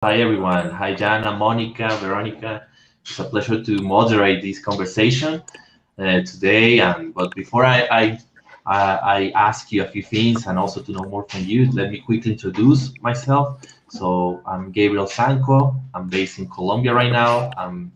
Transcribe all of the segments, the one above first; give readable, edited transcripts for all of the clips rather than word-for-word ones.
Hi everyone. Hi Jana, Monica, Veronica. It's a pleasure to moderate this conversation today. But before I ask you a few things and also to know more from you, let me quickly introduce myself. So I'm Gabriel Sanco. I'm based in Colombia right now. I'm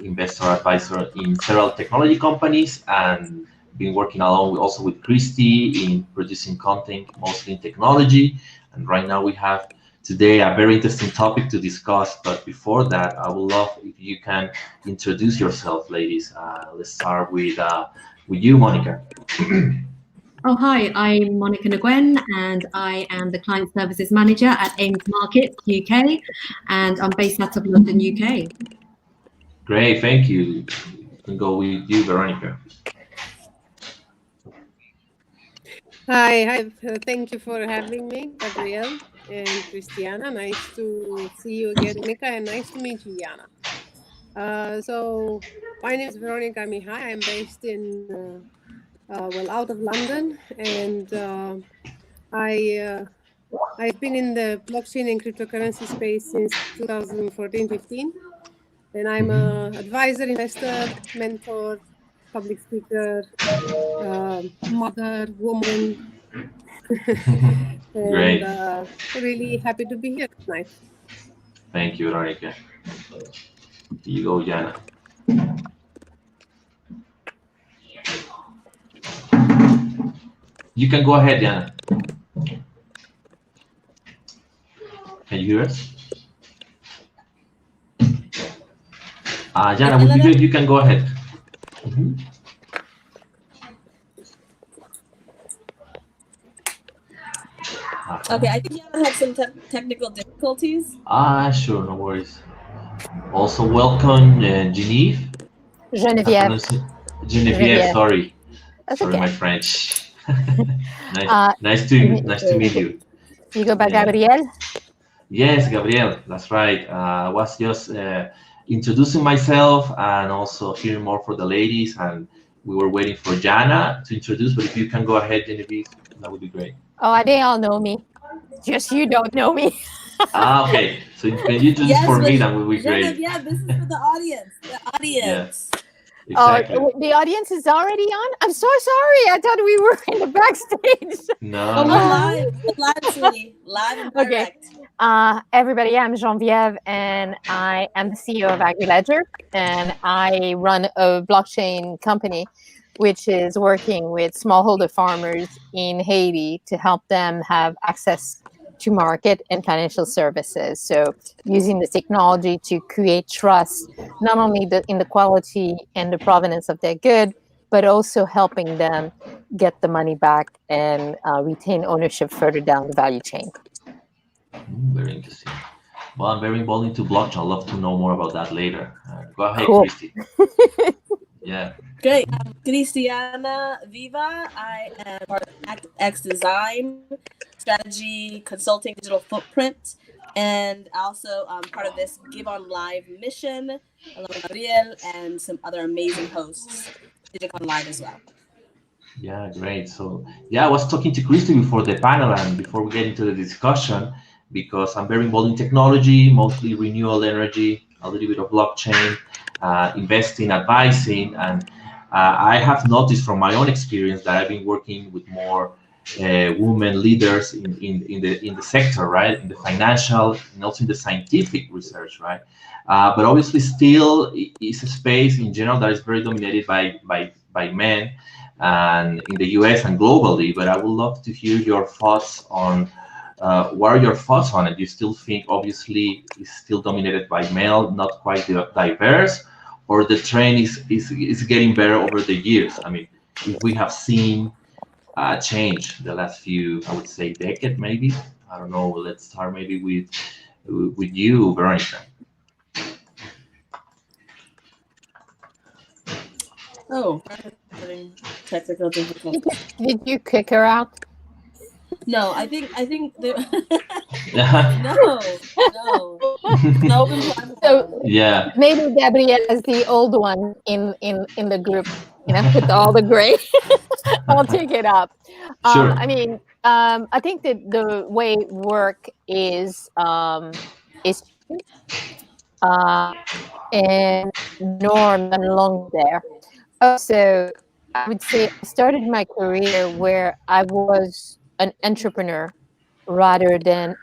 investor advisor in several technology companies and been working along also with Christy in producing content, mostly in technology. And right now we have today a very interesting topic to discuss. But before that, I would love if you can introduce yourself, ladies. Let's start with you, Monica. Oh, hi, I'm Monica Nguyen, and I am the Client Services Manager at Ames Markets UK, and I'm based out of London, UK. Great, thank you. You can go with you, Veronica. Hi. Thank you for having me, Gabriel and Christiana. Nice to see you again, Monica, and nice to meet you, Jana. So my name is Veronica Mihai. I'm based in, out of London, and I've been in the blockchain and cryptocurrency space since 2014-15, and I'm an advisor, investor, mentor, public speaker, mother, woman, and Great. really happy to be here tonight. Thank you, Veronica. You go, Jana. You can go ahead, Jana. Can you hear us? Jana, would be good. You can go ahead. Okay, I think Jana had some technical difficulties. Sure, no worries. Also, welcome, Genevieve. Genevieve. Genevieve, sorry. That's Sorry, okay. my French. Nice to meet you. You go by Gabriel? Yes, Gabriel, that's right. I was just introducing myself and also hearing more for the ladies, and we were waiting for Jana to introduce, but if you can go ahead, Genevieve, that would be great. Oh, they all know me. Just you don't know me. Okay. So when you introduce for me, that would be great. Yeah, this is for the audience. The audience. Yeah, exactly. Oh, the audience is already on? I'm so sorry. I thought we were in the backstage. No. We're live and direct. Okay. Everybody, I'm Genevieve, and I am the CEO of AgriLedger, and I run a blockchain company which is working with smallholder farmers in Haiti to help them have access to market and financial services. So using the technology to create trust, not only in the quality and the provenance of their good, but also helping them get the money back and retain ownership further down the value chain. Very interesting. Well, I'm very involved into blockchain. I'd love to know more about that later. Go ahead, Cool. Christy. Yeah. Great. I'm Cristiana Viva. I am part of X Design, strategy, consulting, digital footprint, and also part of this DigeconLIVE mission, along with Gabriel and some other amazing hosts, DigeconLIVE as well. Yeah, great. So, I was talking to Christy before the panel and before we get into the discussion, because I'm very involved in technology, mostly renewable energy, a little bit of blockchain, investing, advising, and I have noticed from my own experience that I've been working with more women leaders in the sector, right, in the financial and also in the scientific research, right. But obviously, still, it's a space in general that is very dominated by men, and in the US and globally. But I would love to hear your thoughts on. What are your thoughts on it? You still think, obviously, it's still dominated by male, not quite diverse, or the trend is getting better over the years? I mean, if we have seen change the last few, I would say, decade, maybe. I don't know. Let's start maybe with you, Veronica. Oh, having technical difficulties. Did you kick her out? No, I think no. So Yeah. maybe Gabrielle is the old one in the group, with all the gray. I'll take it up. Sure. I mean, I think that the way work is and norm no longer there. Also, I would say I started my career where I was an entrepreneur rather than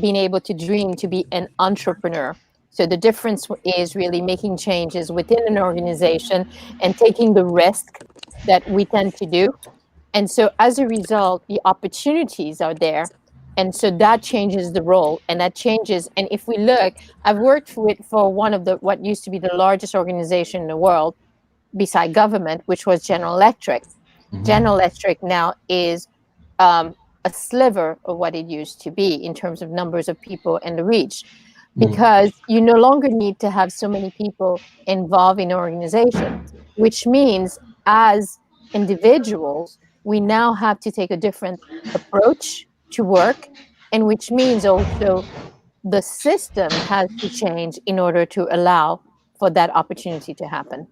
being able to dream to be an entrepreneur. So the difference is really making changes within an organization and taking the risk that we tend to do. And so as a result, the opportunities are there. And so that changes the role and that changes. And if we look, I've worked for one of the what used to be the largest organization in the world beside government, which was General Electric. General Electric now is a sliver of what it used to be in terms of numbers of people and the reach, because you no longer need to have so many people involved in an organization, which means as individuals, we now have to take a different approach to work, and which means also the system has to change in order to allow for that opportunity to happen.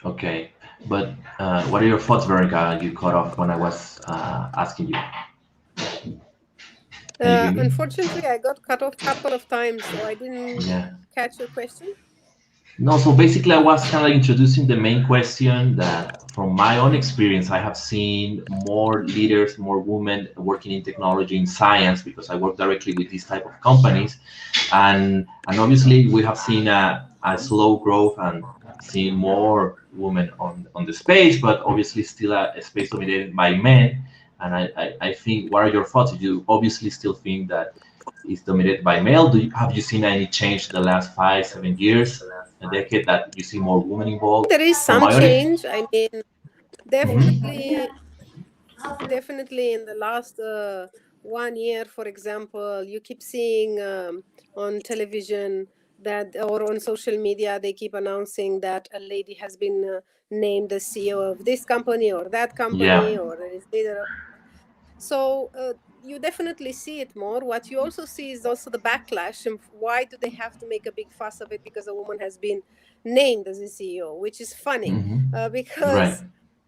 Okay, but what are your thoughts, Veronica? You cut off when I was asking you. Can you hear me? Unfortunately, I got cut off a couple of times, so I didn't catch your question. No, so basically I was kind of introducing the main question that from my own experience, I have seen more leaders, more women working in technology, in science, because I work directly with these type of companies. And obviously we have seen a slow growth and seeing more women on the space, but obviously still a space dominated by men. And I think, what are your thoughts? Do you obviously still think that it's dominated by male? Have you seen any change in the last 5-7 years, a decade, that you see more women involved? There is some change. I mean, definitely in the last 1 year, for example, you keep seeing on television that, or on social media, they keep announcing that a lady has been named the CEO of this company or that company, or is leader. So you definitely see it more. What you also see is also the backlash. And why do they have to make a big fuss of it? Because a woman has been named as a CEO, which is funny. Because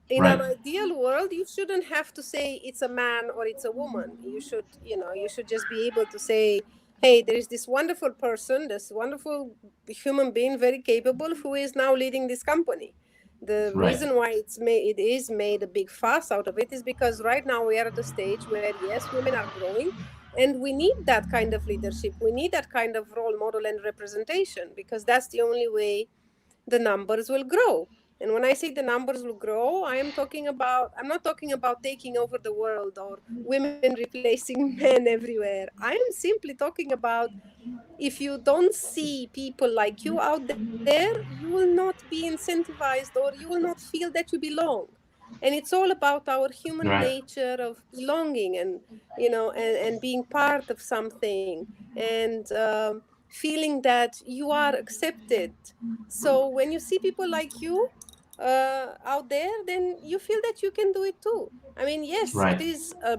in an ideal world, you shouldn't have to say it's a man or it's a woman. You should, you should just be able to say, hey, there is this wonderful person, this wonderful human being, very capable, who is now leading this company. The reason why it is made a big fuss out of it is because right now we are at a stage where, yes, women are growing, and we need that kind of leadership. We need that kind of role model and representation, because that's the only way the numbers will grow. And when I say the numbers will grow, I'm not talking about taking over the world or women replacing men everywhere. I am simply talking about, if you don't see people like you out there, you will not be incentivized, or you will not feel that you belong. And it's all about our human nature of belonging, and and being part of something, and feeling that you are accepted. So when you see people like you out there, then you feel that you can do it too. I mean, yes, it is a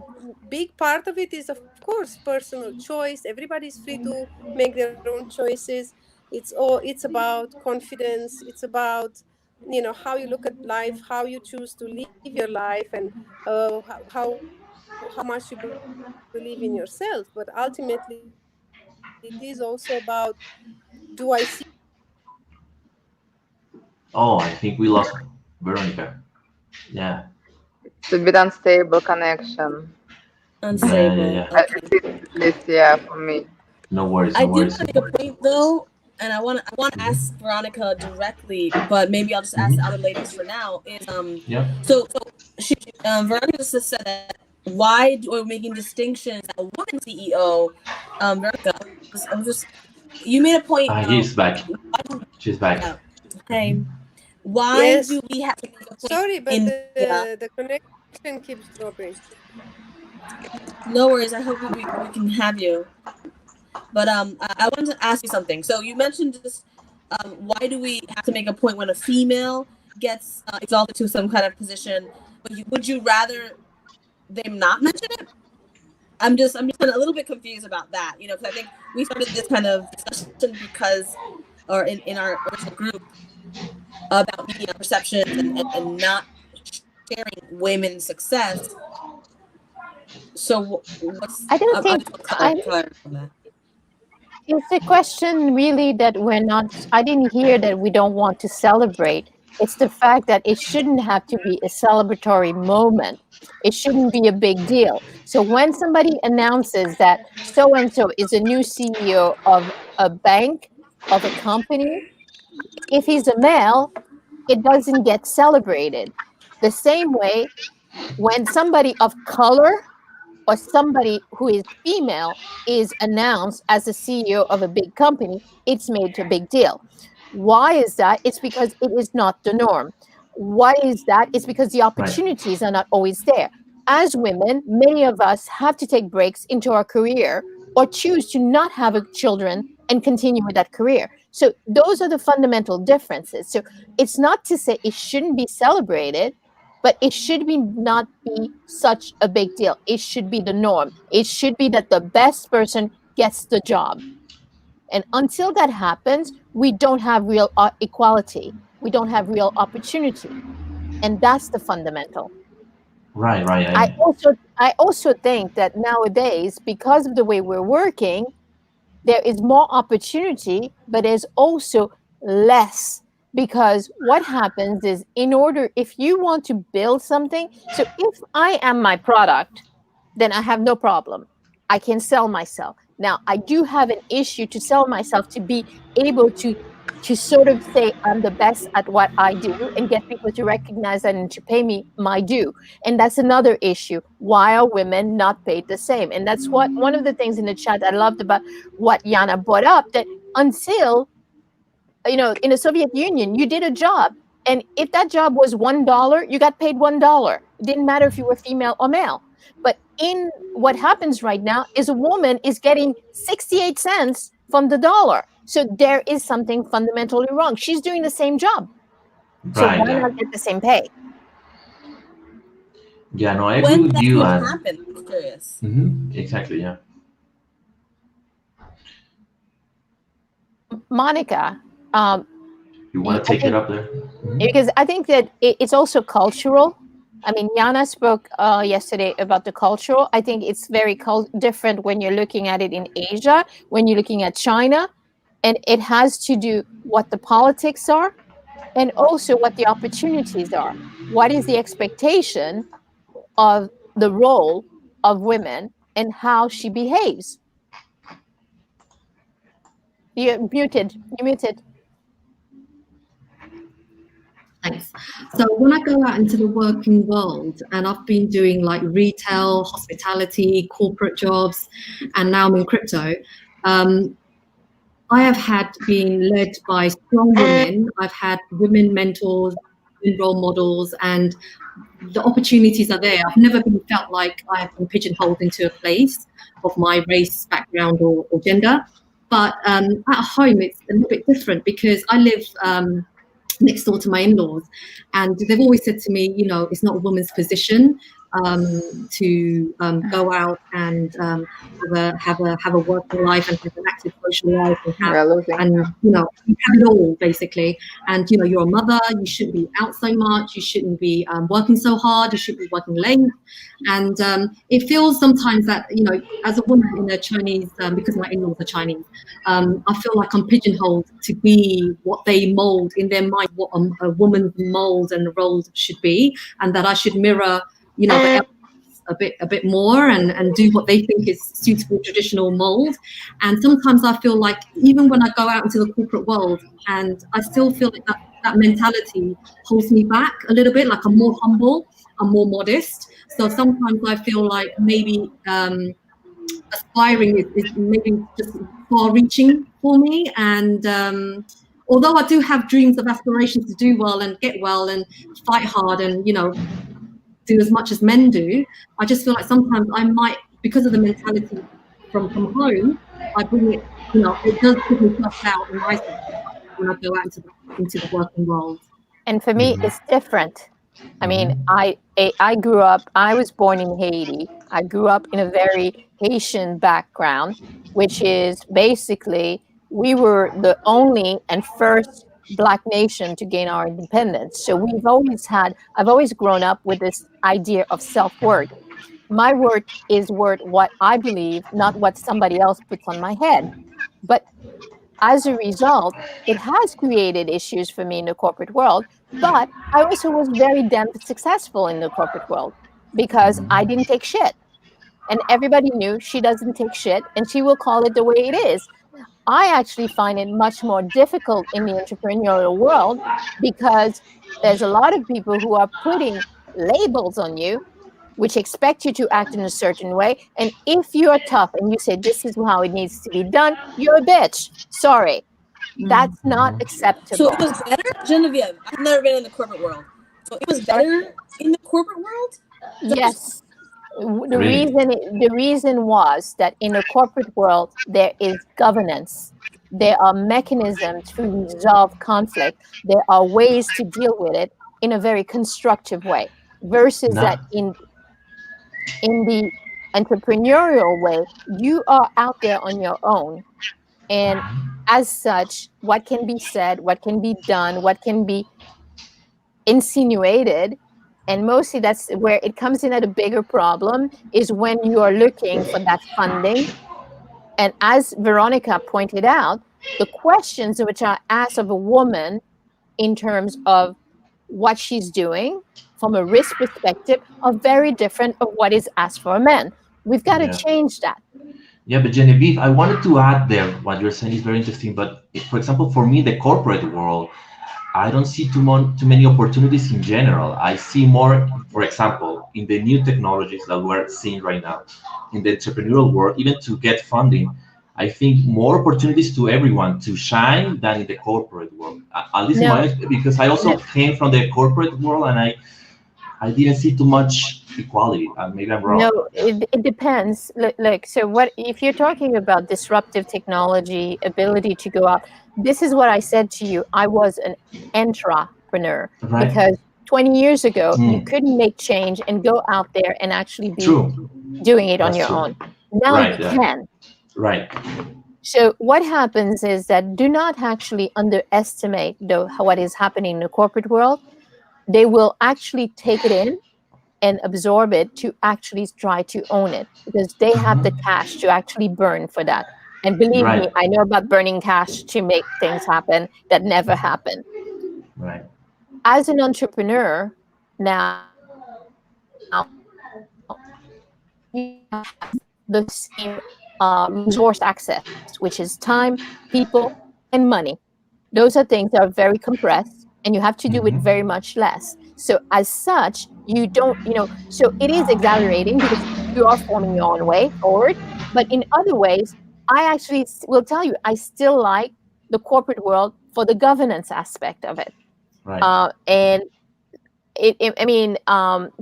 big part of it is, of course, personal choice. Everybody's free to make their own choices. It's about confidence. It's about how you look at life, how you choose to live your life, and how much you believe in yourself. But ultimately, it is also about, do I see? Oh, I think we lost Veronica. Yeah. It's a bit unstable connection. Unstable. Yeah. At least, yeah, for me. No worries. I do want to make a point though, and I want to ask Veronica directly, but maybe I'll just ask the other ladies for now. Is so she Veronica just said that, why are we making distinctions at a woman CEO? Veronica, you made a point. She's back. She's back. Yeah. Hey, why do we have to make a point? Sorry, but the connection keeps dropping. No worries. I hope we can have you. But I wanted to ask you something. So you mentioned just why do we have to make a point when a female gets exalted to some kind of position? But would you rather them not mention it? I'm just a little bit confused about that. Because I think we started this kind of discussion because, or in our original group, about media perceptions and not sharing women's success. So I don't think It's a question really that we're not, I didn't hear that we don't want to celebrate. It's the fact that it shouldn't have to be a celebratory moment. It shouldn't be a big deal. So when somebody announces that so and so is a new CEO of a bank, of a company, if he's a male, it doesn't get celebrated. The same way when somebody of color or somebody who is female is announced as the CEO of a big company, it's made a big deal. Why is that? It's because it is not the norm. Why is that? It's because the opportunities are not always there. As women, many of us have to take breaks into our career or choose to not have children and continue with that career. So those are the fundamental differences. So it's not to say it shouldn't be celebrated, but it should be not be such a big deal. It should be the norm. It should be that the best person gets the job. And until that happens, we don't have real equality. We don't have real opportunity. And that's the fundamental. Right. I also think that nowadays, because of the way we're working, there is more opportunity, but there's also less. Because what happens is, if you want to build something, so if I am my product, then I have no problem. I can sell myself. Now, I do have an issue to sell myself, to be able to sort of say I'm the best at what I do and get people to recognize that and to pay me my due. And that's another issue. Why are women not paid the same? And that's what one of the things in the chat I loved about what Yana brought up, that until, in the Soviet Union, you did a job. And if that job was $1, you got paid $1. It didn't matter if you were female or male. But in what happens right now is a woman is getting 68 cents from the dollar. So there is something fundamentally wrong. She's doing the same job. So why not get the same pay? Yeah, no, I agree with you. When that happen? I'm curious. Exactly, yeah. Monica, you want to take it up there? Because I think that it's also cultural. I mean, Yana spoke yesterday about the cultural. I think it's very different when you're looking at it in Asia, when you're looking at China, and it has to do what the politics are and also what the opportunities are. What is the expectation of the role of women and how she behaves? You're muted. Thanks. So when I go out into the working world, and I've been doing like retail, hospitality, corporate jobs, and now I'm in crypto, I have had been led by strong women. I've had women mentors, women role models, and the opportunities are there. I've never been felt like I have been pigeonholed into a place of my race, background, or gender. But at home, it's a little bit different because I live next door to my in-laws, and they've always said to me, it's not a woman's position to go out and have a working life and have an active social life and have it all basically. And you're a mother, you shouldn't be out so much, you shouldn't be working so hard, you shouldn't be working late. And it feels sometimes that as a woman in a Chinese, because my in-laws are Chinese, I feel like I'm pigeonholed to be what they mold in their mind, what a woman's mold and roles should be, and that I should mirror a bit more and do what they think is suitable traditional mold. And sometimes I feel like even when I go out into the corporate world, and I still feel like that mentality holds me back a little bit, like I'm more humble, I'm more modest. So sometimes I feel like maybe aspiring is maybe just far reaching for me. And although I do have dreams of aspirations to do well and get well and fight hard and do as much as men do, I just feel like sometimes I might, because of the mentality from home, I bring it, it does put me flushed out in my when I go out into the working world. And for me, it's different. I mean, I was born in Haiti. I grew up in a very Haitian background, which is basically, we were the only and first Black nation to gain our independence. So I've always grown up with this idea of self-worth. My worth is what I believe, not what somebody else puts on my head. But as a result, it has created issues for me in the corporate world. But I also was very damn successful in the corporate world because I didn't take shit. And everybody knew she doesn't take shit and she will call it the way it is. I actually find it much more difficult in the entrepreneurial world because there's a lot of people who are putting labels on you, which expect you to act in a certain way. And if you're tough and you say, this is how it needs to be done, you're a bitch. Sorry. That's not acceptable. So it was better, Genevieve. I've never been in the corporate world. So it was better in the corporate world? Yes. The Really? reason was that in the corporate world, there is governance. There are mechanisms to resolve conflict. There are ways to deal with it in a very constructive way, versus that Not. in the entrepreneurial way, you are out there on your own. And as such, what can be said, what can be done, what can be insinuated, and mostly that's where it comes in at a bigger problem, is when you are looking for that funding. And as Veronica pointed out, the questions which are asked of a woman in terms of what she's doing from a risk perspective are very different of what is asked for a man. We've got to change that. Yeah, but Genevieve, I wanted to add there, what you're saying is very interesting. But for example, for me, the corporate world, I don't see too many opportunities in general. I see more, for example, in the new technologies that we're seeing right now, in the entrepreneurial world, even to get funding, I think more opportunities to everyone to shine than in the corporate world. At least in my, because I also came from the corporate world and I didn't see too much equality. Maybe I'm wrong. No, it depends. Like, so what if you're talking about disruptive technology, ability to go out? This is what I said to you. I was an entrepreneur because 20 years ago, you couldn't make change and go out there and actually be doing it on your own. Now you can. Right. So what happens is that do not actually underestimate what is happening in the corporate world. They will actually take it in and absorb it to actually try to own it because they have the cash to actually burn for that. And believe me, I know about burning cash to make things happen that never happen. Right. As an entrepreneur, now you have the same resource access, which is time, people, and money. Those are things that are very compressed, and you have to do it very much less. So as such, you don't, so it is exaggerating because you are forming your own way forward. But in other ways, I actually will tell you, I still like the corporate world for the governance aspect of it. Right. And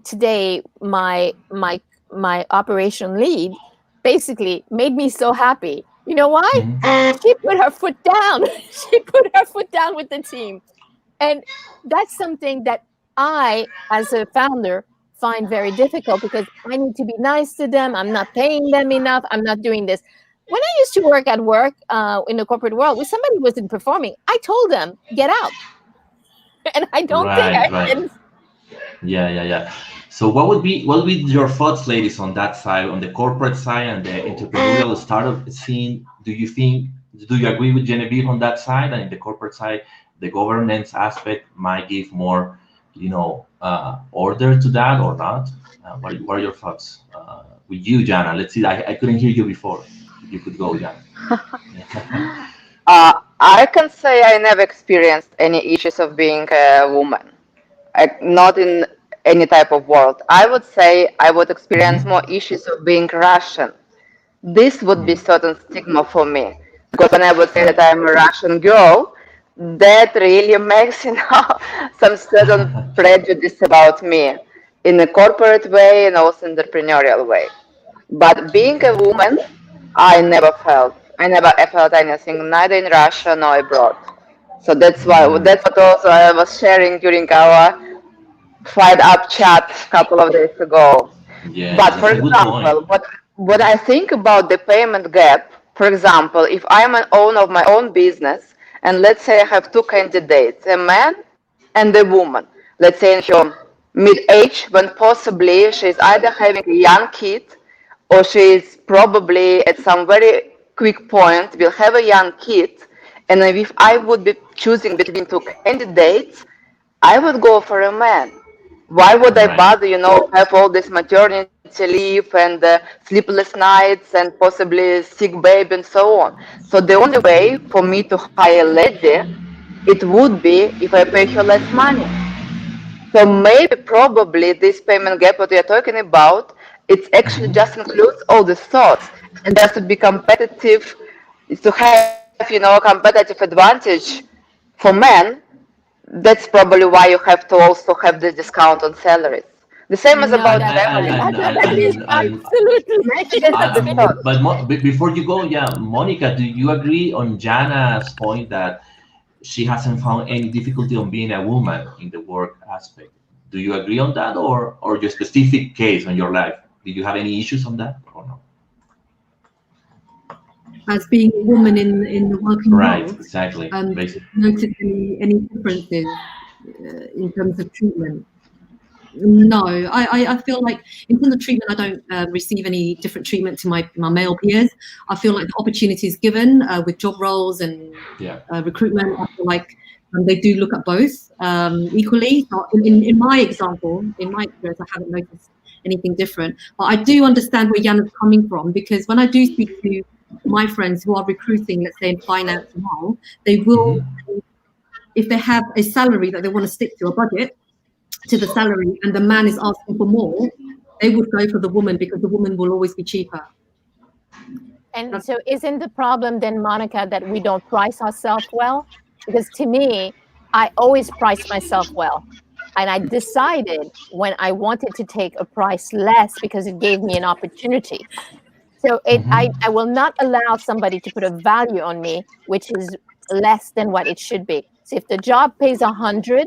today my operation lead basically made me so happy. You know why? She put her foot down. She put her foot down with the team. And that's something that I, as a founder, find very difficult because I need to be nice to them. I'm not paying them enough. I'm not doing this. When I used to work at work in the corporate world, when somebody wasn't performing, I told them, get out. And I don't think I didn't. Yeah. So what would be your thoughts, ladies, on that side, on the corporate side and the entrepreneurial startup scene? Do you agree with Genevieve on that side? And in the corporate side, the governance aspect might give more, order to that or not? What are your thoughts? With you, Jana, let's see. I couldn't hear you before. If you could go, Jana. I can say I never experienced any issues of being a woman, not in any type of world. I would say I would experience more issues of being Russian. This would be certain stigma for me, because when I would say that I'm a Russian girl, that really makes some certain prejudice about me in a corporate way and also entrepreneurial way. But being a woman, I never felt anything, neither in Russia nor abroad. So that's what also I was sharing during our Fight Up chat a couple of days ago. Yeah, But for example, what I think about the payment gap, for example, if I'm an owner of my own business, and let's say I have two candidates, a man and a woman, let's say in her mid-age, when possibly she's either having a young kid or she's probably at some very quick point. We'll have a young kid, and if I would be choosing between two candidates, I would go for a man. Why would I bother, have all this maternity leave and sleepless nights and possibly sick baby and so on? So the only way for me to hire a lady, it would be if I pay her less money. So maybe probably this payment gap what we are talking about, it actually just includes all the thoughts, and just to be competitive, is to have a competitive advantage for men. That's probably why you have to also have this discount on salaries. The same as about family. Absolutely. But before you go, Monica, do you agree on Jana's point that she hasn't found any difficulty on being a woman in the work aspect? Do you agree on that, or your specific case on your life? Did you have any issues on that or no? As being a woman in the working world, exactly. Noticed any differences in terms of treatment? No, I feel like in terms of treatment, I don't receive any different treatment to my male peers. I feel like the opportunities given with job roles and recruitment, I feel like they do look at both equally. So in my example, in my experience, I haven't noticed anything different. But I do understand where Jana's coming from, because when I do speak to my friends who are recruiting, let's say in finance now, they will, if they have a salary that they want to stick to, a budget to the salary, and the man is asking for more, they would go for the woman because the woman will always be cheaper. And so isn't the problem then, Monica, that we don't price ourselves well? Because to me, I always price myself well. And I decided when I wanted to take a price less because it gave me an opportunity. So I will not allow somebody to put a value on me, which is less than what it should be. So if the job pays 100,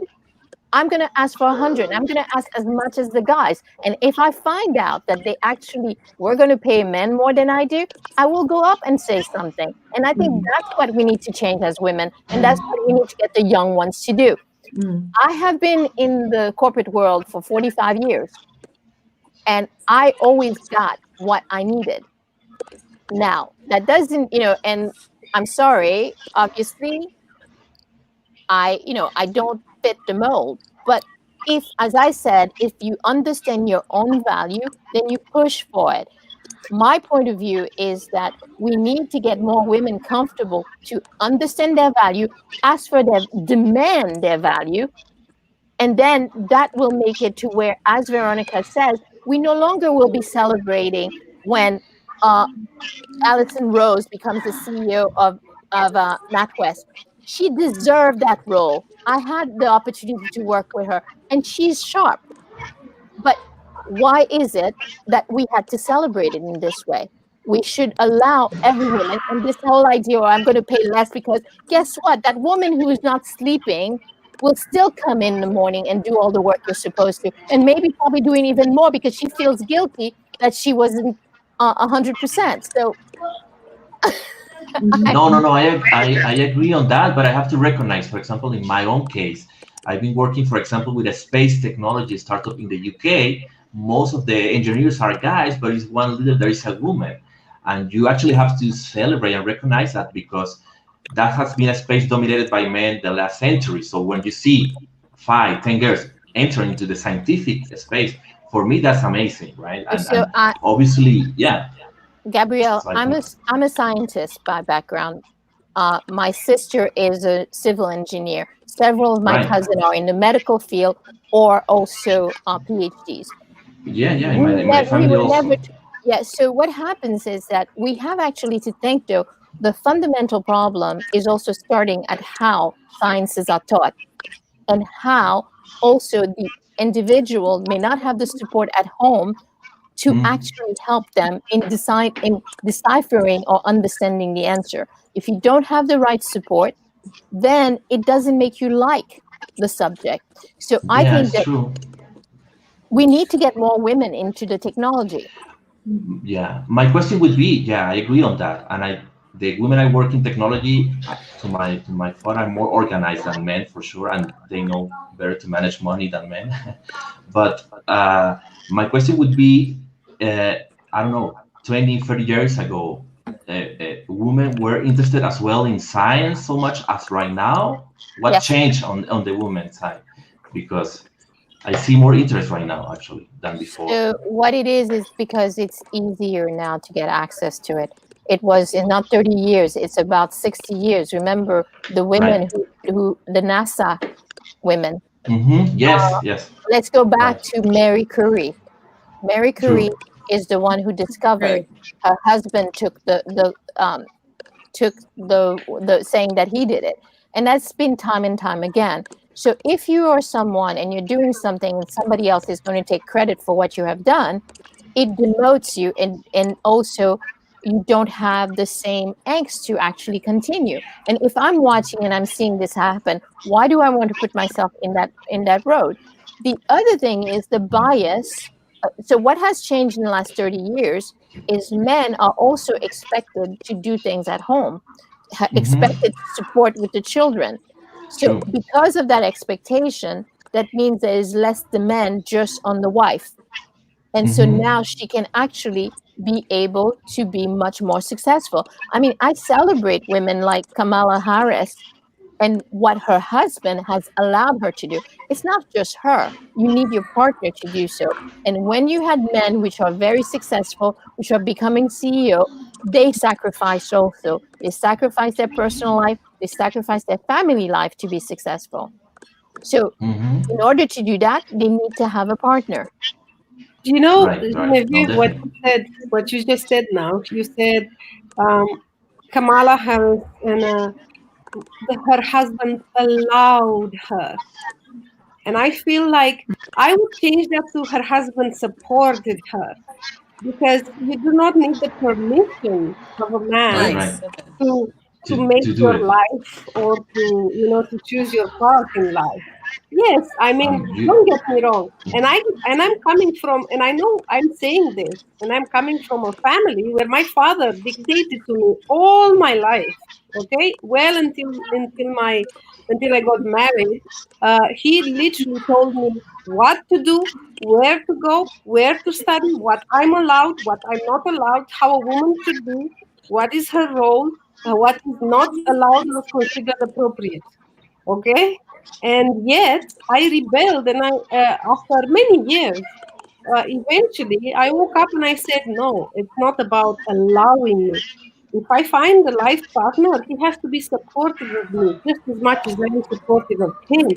I'm going to ask for 100. I'm going to ask as much as the guys. And if I find out that they actually were going to pay men more than I do, I will go up and say something. And I think that's what we need to change as women. And that's what we need to get the young ones to do. I have been in the corporate world for 45 years. And I always got what I needed. Now, that doesn't, and I'm sorry, obviously, I don't fit the mold. But if, as I said, if you understand your own value, then you push for it. My point of view is that we need to get more women comfortable to understand their value, ask for their, demand their value, and then that will make it to where, as Veronica says, we no longer will be celebrating when Alison Rose becomes the CEO of NatWest. She deserved that role. I had the opportunity to work with her, and she's sharp. But why is it that we had to celebrate it in this way? We should allow every woman, and this whole idea, I'm going to pay less, because guess what? That woman who is not sleeping will still come in the morning and do all the work you're supposed to, and maybe probably doing even more because she feels guilty that she wasn't 100%. So no, I agree on that, but I have to recognize, for example, in my own case, I've been working, for example, with a space technology startup in the UK. Most of the engineers are guys, but it's one leader that is a woman. And you actually have to celebrate and recognize that, because that has been a space dominated by men the last century. So when you see 5, 10 girls entering into the scientific space, for me, that's amazing, right? And obviously, Gabrielle, I'm a scientist by background. My sister is a civil engineer. Several of my cousins are in the medical field or also PhDs. My family also. So what happens is that we have actually to think, though, the fundamental problem is also starting at how sciences are taught, and how also the individual may not have the support at home to actually help them in deciphering or understanding the answer. If you don't have the right support, then it doesn't make you like the subject. So I think that we need to get more women into the technology. Yeah, my question would be, I agree on that. And the women I work in technology, to my thought, are more organized than men for sure, and they know better to manage money than men. But my question would be, I don't know, 20, 30 years ago, women were interested as well in science so much as right now? What Yes. changed on the women's side? Because I see more interest right now, actually, than before. So what it is because it's easier now to get access to it. It was in not 30 years, it's about 60 years. Remember the women Right. who the NASA women. Yes, yes. Let's go back Right. to Mary Curie. Mary Curie True. is the one who discovered. Right. Her husband took the saying that he did it, and that's been time and time again. So if you are someone and you're doing something and somebody else is going to take credit for what you have done, it demotes you, and also you don't have the same angst to actually continue. And if I'm watching and I'm seeing this happen, why do I want to put myself in that road? The other thing is the bias. So what has changed in the last 30 years is men are also expected to do things at home, expected to support with the children. So True. because of that expectation, that means there is less demand just on the wife. And so now she can actually be able to be much more successful. I mean, I celebrate women like Kamala Harris and what her husband has allowed her to do. It's not just her. You need your partner to do so. And when you had men which are very successful, which are becoming CEO, they sacrifice also. They sacrifice their personal life. They sacrifice their family life to be successful. So in order to do that, they need to have a partner. You know, Right, right. No, Genevieve, what definitely. you said, what you just said now, you said Kamala Harris and her husband allowed her. And I feel like I would change that to her husband supported her, because you do not need the permission of a man Right, Nice. right. Okay. to To make do your it. life, or to choose your path in life. Yes, I mean, You. don't get me wrong. I'm coming from, and I know I'm saying this, and I'm coming from a family where my father dictated to me all my life. Okay, well, until I got married, he literally told me what to do, where to go, where to study, what I'm allowed, what I'm not allowed, how a woman should be, what is her role, what is not allowed or considered appropriate. Okay, and yet I rebelled, and after many years, eventually I woke up and I said, no, it's not about allowing me. If I find a life partner, he has to be supportive of me just as much as I am supportive of him,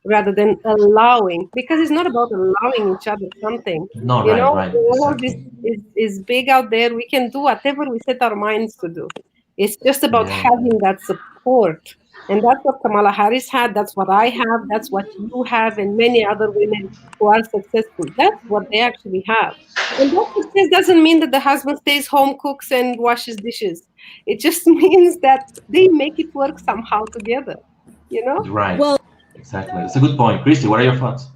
rather than allowing, because it's not about allowing each other something. No, You right, know, right. the world Exactly. is big out there. We can do whatever we set our minds to do. It's just about Yeah. having that support. And that's what Kamala Harris had. That's what I have. That's what you have, and many other women who are successful. That's what they actually have. And that success doesn't mean that the husband stays home, cooks, and washes dishes. It just means that they make it work somehow together. You know? Right. Well, Exactly. It's a good point. Christy, what are your thoughts?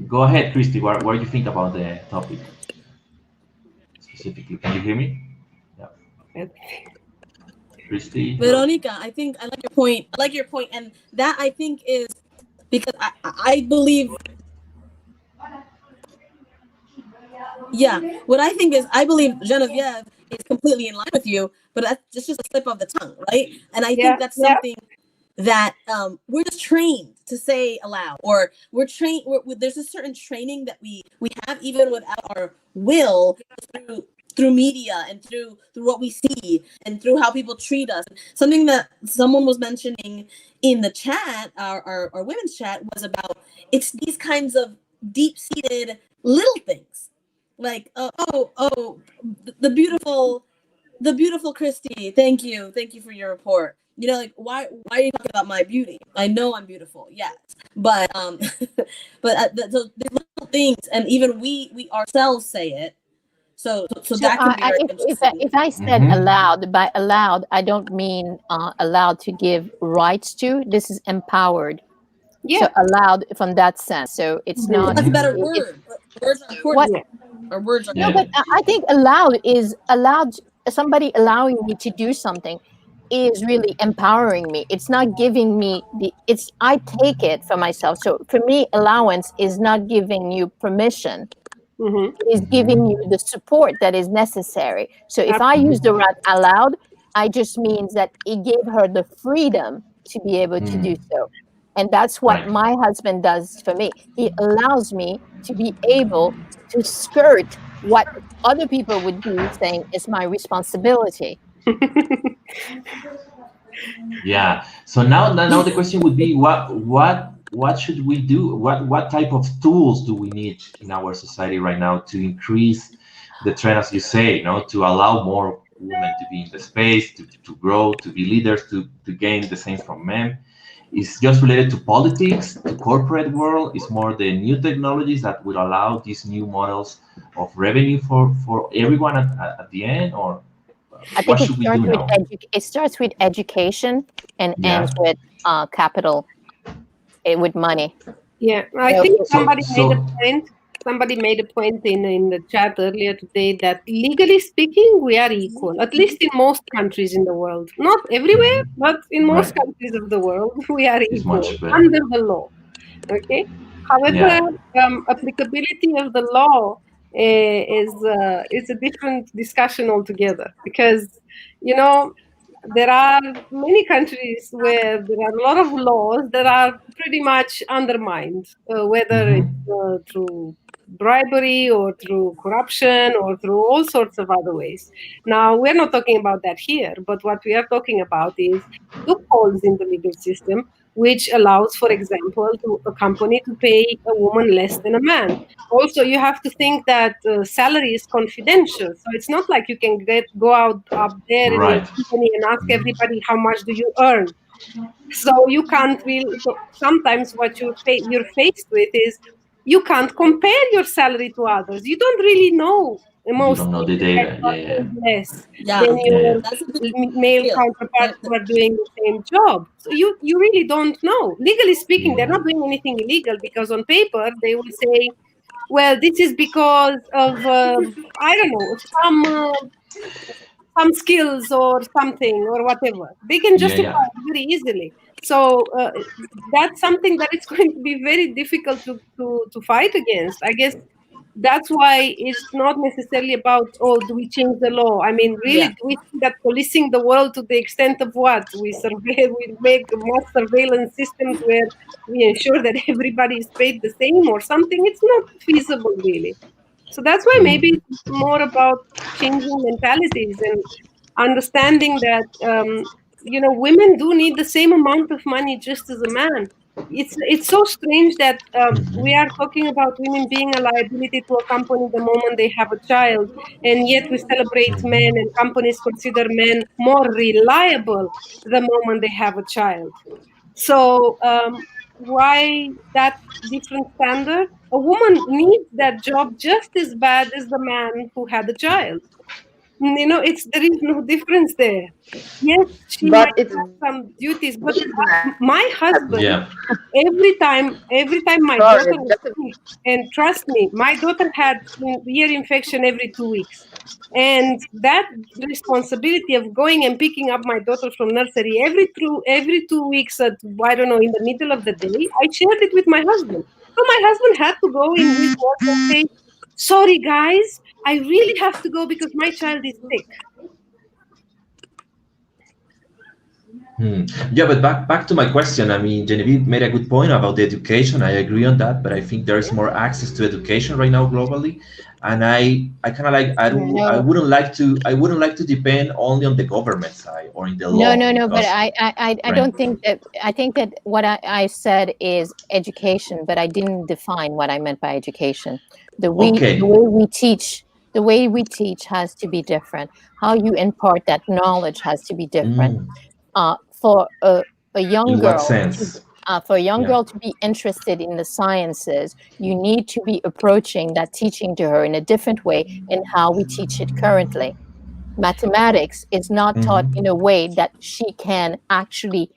Go ahead, Christy. What do you think about the topic specifically? Can you hear me? Yeah. Christy, hello. Veronica, I think I like your point. I like your point, and that I think is because I believe. Yeah, what I think is I believe Genevieve is completely in line with you, but that's just a slip of the tongue, right? And I think that's something that we're just trained to say aloud, or we're trained. There's a certain training that we have even without our will through media and through what we see and through how people treat us. Something that someone was mentioning in the chat, our women's chat, was about it's these kinds of deep-seated little things. Like the beautiful Christy, thank you for your report. You know, like why are you talking about my beauty? I know I'm beautiful, yes, but but those little things, and even we ourselves say it. So that can be very interesting. If I said allowed, by allowed I don't mean allowed to give rights to. This is empowered. Yeah. So allowed from that sense. So it's not. That's a better word. Words are important. Or words are no, but I think allowed is allowed. Somebody allowing you to do something. is really empowering me. It's not giving me I take it for myself. So for me, allowance is not giving you permission. Mm-hmm. It is giving you the support that is necessary. So if I use the word allowed, I just means that it gave her the freedom to be able to do so. And that's what Right. my husband does for me. He allows me to be able to skirt what other people would be saying is my responsibility. Yeah. So now the question would be, what should we do? What type of tools do we need in our society right now to increase the trend, as you say, to allow more women to be in the space, to grow, to be leaders, to gain the same from men? Is just related to politics, to corporate world? Is more the new technologies that will allow these new models of revenue for everyone at the end, or I what think should we do now? it starts with education and Yeah. ends with capital, with money. Yeah, I So- think So- somebody so- made a point. Somebody made a point in the chat earlier today that legally speaking, we are equal, at least in most countries in the world. Not everywhere, but in most Right. countries of the world, we are It's equal much better. under the law. Okay. However, applicability of the law is a different discussion altogether, because there are many countries where there are a lot of laws that are pretty much undermined, whether it's through bribery or through corruption or through all sorts of other ways. Now, we're not talking about that here, but what we are talking about is loopholes in the legal system, which allows, for example, to a company to pay a woman less than a man. Also, you have to think that salary is confidential, so it's not like you can go out up there in your Right. company and ask everybody how much do you earn. So you can't really. So sometimes what you're faced with is you can't compare your salary to others. You don't really know. You don't know the data. Are Yeah. paid less Yeah, than your that's a big male deal. counterparts who are doing the same job. So you really don't know. Legally speaking, they're Yeah. not doing anything illegal, because on paper they will say, well, this is because of I don't know, some skills or something or whatever. They can justify it very easily. So that's something that it's going to be very difficult to fight against. I guess that's why it's not necessarily about, oh, do we change the law? I mean, really, do we think that policing the world to the extent of what? We make mass surveillance systems where we ensure that everybody is paid the same or something? It's not feasible, really. So that's why maybe it's more about changing mentalities and understanding that women do need the same amount of money just as a man. It's so strange that we are talking about women being a liability to a company the moment they have a child, and yet we celebrate men, and companies consider men more reliable the moment they have a child. So why that different standard? A woman needs that job just as bad as the man who had a child. There is no difference there. Yes, she But might it's have some duties, but my husband, Yeah. every time my sorry, daughter was sick, and trust me, my daughter had ear infection every 2 weeks, and that responsibility of going and picking up my daughter from nursery every 2 weeks at, I don't know, in the middle of the day, I shared it with my husband. So my husband had to go in his work and say, sorry guys, I really have to go because my child is sick. Yeah, but back to my question. I mean, Genevieve made a good point about the education. I agree on that, but I think there is more access to education right now globally, and I kind of like I wouldn't like to depend only on the government side or in the law. No. But because- I don't think that. I think that what I said is education, but I didn't define what I meant by education. The way we teach has to be different. How you impart that knowledge has to be different. For a young In girl, what sense? for a young girl to be interested in the sciences, you need to be approaching that teaching to her in a different way in how we teach it currently. Mathematics is not taught in a way that she can actually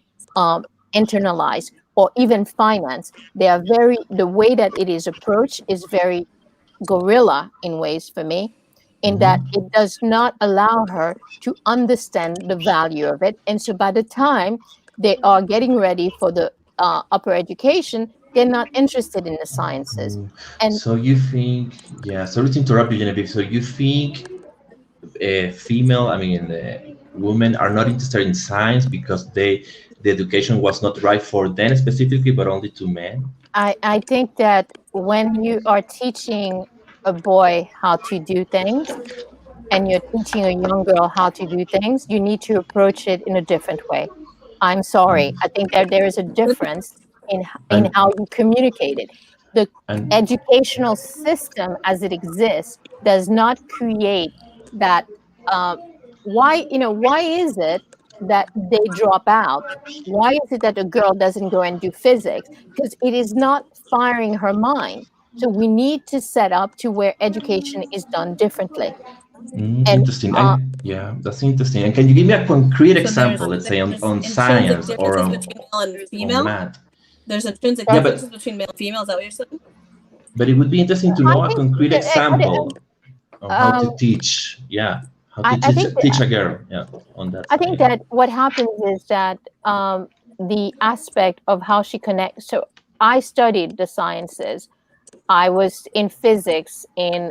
internalize, or even finance. The way that it is approached is very gorilla in ways for me. in that it does not allow her to understand the value of it. And so by the time they are getting ready for the upper education, they're not interested in the sciences. And so you think, yeah, sorry to interrupt you, Genevieve. So you think female, I mean, women are not interested in science because the education was not right for them specifically, but only to men? I think that when you are teaching a boy how to do things and you're teaching a young girl how to do things, you need to approach it in a different way. I'm sorry. I think that there is a difference in And how you communicate it. The and educational system as it exists does not create that. Why is it that they drop out? Why is it that a girl doesn't go and do physics? Because it is not firing her mind. So we need to set up to where education is done differently. And interesting. And yeah, that's interesting. And can you give me a concrete example, let's say on intrinsic science or differences between male and female. math? There's intrinsic Yeah, but differences between male and female. Is that what you're saying? but it would be interesting to know I a think concrete example on how to teach. Yeah, how to I think teach a girl. Yeah, on that. I think that what happens is that the aspect of how she connects. So I studied the sciences. I was in physics in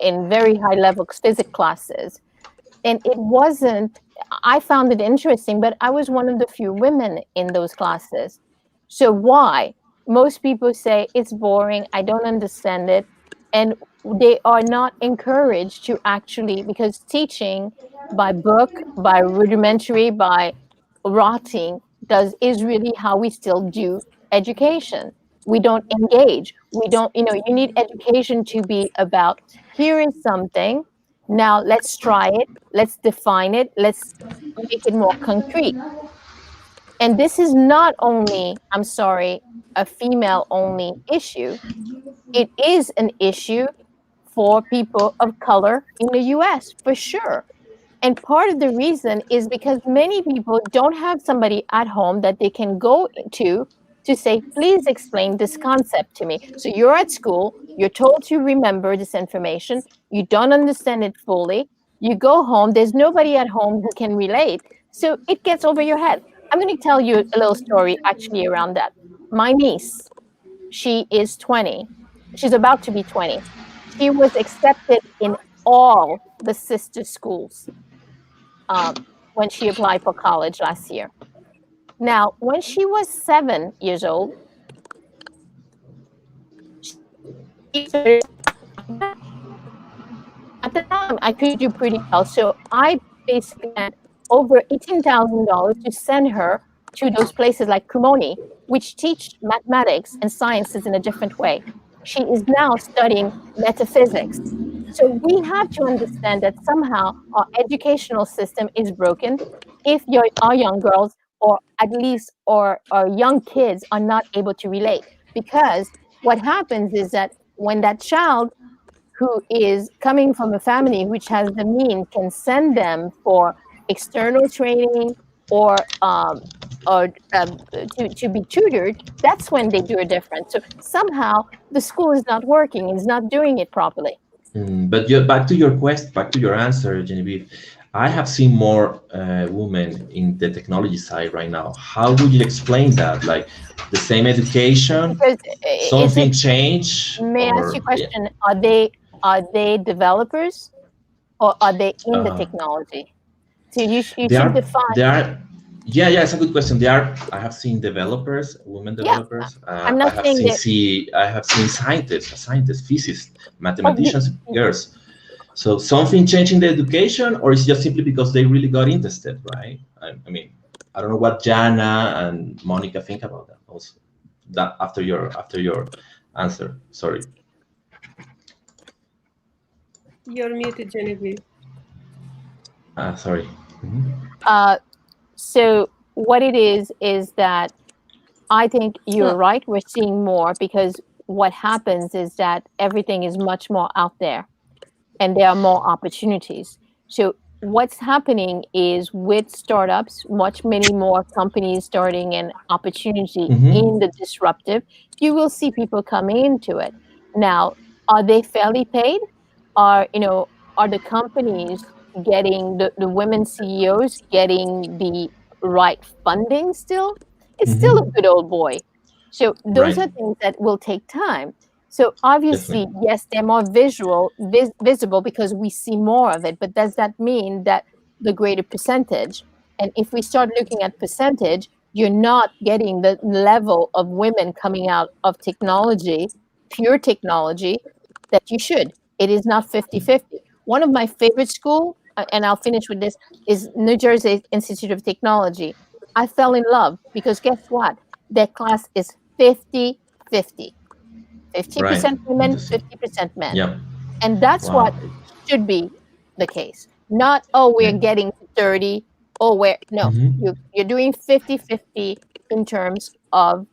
very high level physics classes, and it wasn't. I found it interesting, but I was one of the few women in those classes. So why? Most people say it's boring. I don't understand it, and they are not encouraged to actually, because teaching by book, by rudimentary, by rotting is really how we still do education. We don't engage. We don't, you need education to be about, here is something. Now let's try it. Let's define it. Let's make it more concrete. And this is not only, I'm sorry, a female only issue. It is an issue for people of color in the US, for sure. And part of the reason is because many people don't have somebody at home that they can go to say, please explain this concept to me. So you're at school, you're told to remember this information, you don't understand it fully, you go home, there's nobody at home who can relate. So it gets over your head. I'm going to tell you a little story actually around that. My niece, she is 20. She's about to be 20. She was accepted in all the sister schools when she applied for college last year. Now, when she was 7 years old, at the time I could do pretty well. So I basically had over $18,000 to send her to those places like Kumoni, which teach mathematics and sciences in a different way. She is now studying metaphysics. So we have to understand that somehow our educational system is broken if our young girls, or at least our young kids, are not able to relate. Because what happens is that when that child who is coming from a family which has the means can send them for external training or to be tutored, that's when they do a difference. So somehow the school is not working, is not doing it properly. But back to your answer, Genevieve. I have seen more women in the technology side right now. How would you explain that? Like the same education, something changed? May I ask you a question? Yeah. Are they developers, or are they in the technology? So you should define. Yeah, it's a good question. I have seen developers, women developers. Yeah. I'm not saying I have seen scientists, physicists, mathematicians, girls. So something changed in the education, or is it just simply because they really got interested, right? I mean, I don't know what Jana and Monica think about that also. That after your answer, sorry. You're muted, Genevieve. Sorry. So what it is that I think you're right. We're seeing more because what happens is that everything is much more out there and there are more opportunities. So what's happening is with startups, many more companies starting an opportunity in the disruptive, you will see people coming into it. Now, are they fairly paid? Are are the companies getting the women CEOs getting the right funding still? It's still a good old boy. So those Right. are things that will take time. So obviously, Definitely. yes, they're more visible because we see more of it. But does that mean that the greater percentage? And if we start looking at percentage, you're not getting the level of women coming out of technology, pure technology, that you should. It is not 50-50. One of my favorite school, and I'll finish with this, is New Jersey Institute of Technology. I fell in love because guess what? Their class is 50-50. Right. 50% women, Interesting. 50% men. Yeah. And that's what Wow. should be the case. Not, oh, we're Yeah. getting to 30. Oh, no, Mm-hmm. you're doing 50-50 in terms of